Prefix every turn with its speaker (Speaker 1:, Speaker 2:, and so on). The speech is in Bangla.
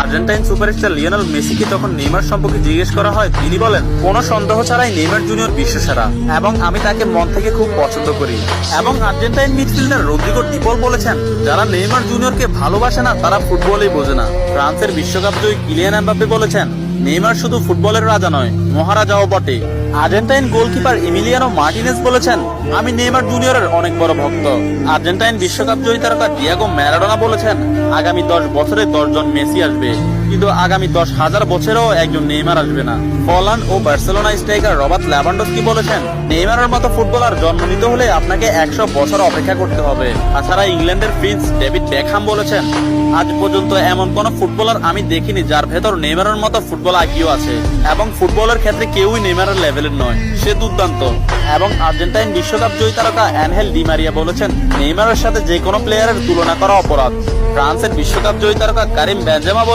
Speaker 1: আর্জেন্টাইন সুপারস্টার লিওনেল মেসিকে যখন নেইমার সম্পর্কে জিজ্ঞেস করা হয়, তিনি বলেন, কোনো সন্দেহ ছাড়াই নেইমার জুনিয়র বিশ্বসেরা এবং আমি তাকে মন থেকে খুব পছন্দ করি। এবং আর্জেন্টাইন মিডফিল্ডার রদ্রিগো ডিপল বলেছেন, যারা নেইমার জুনিয়রকে ভালোবাসে না তারা ফুটবলই বোঝে না। ফ্রান্সের বিশ্বকাপ জয়ী কিলিয়ান এমবাপ্পে বলেছেন, নেইমার শুধু ফুটবলের রাজা নয়, মহারাজাও বটে। আর্জেন্টাইন গোলকিপার ইমিলিয়ানো মার্টিনেজ বলেছেন, আমি নেইমার জুনিয়রের অনেক বড় ভক্ত। আর্জেন্টাইন বিশ্বকাপ জয়ী তারকা ডিয়েগো ম্যারাডোনা বলেছেন, আগামী 10 বছরে 10 জন মেসি আসবে, কিন্তু আগামী 10,000 বছরেও একজন নেইমার আসবে না। পোল্যান্ড ও বার্সেলোনা স্ট্রাইকার রবার্ট লেভানডস্কি বলেছেন, নেইমারের মতো ফুটবলার জন্ম নিতে হলে আপনাকে 100 বছর অপেক্ষা করতে হবে। তাছাড়া ইংল্যান্ডের প্রিন্স ডেভিড বেকহাম বলেছেন, আজ পর্যন্ত এমন কোন ফুটবলার আমি দেখিনি যার ভেতর নেইমারের মতো ফুটবল আইকিউ আছে, এবং ফুটবলের ক্ষেত্রে কেউই নেইমারের লেভেলের নয়, সে দুর্দান্ত। এবং আর্জেন্টাইন বিশ্বকাপ জয়ী তারকা অ্যানহেল ডি মারিয়া বলেছেন, নেইমারের সাথে যে কোনো প্লেয়ারের তুলনা করা অপরাধ। ফ্রান্সের বিশ্বকাপ জয়ী তারকা কারিম বেনজেমা বলেছেন,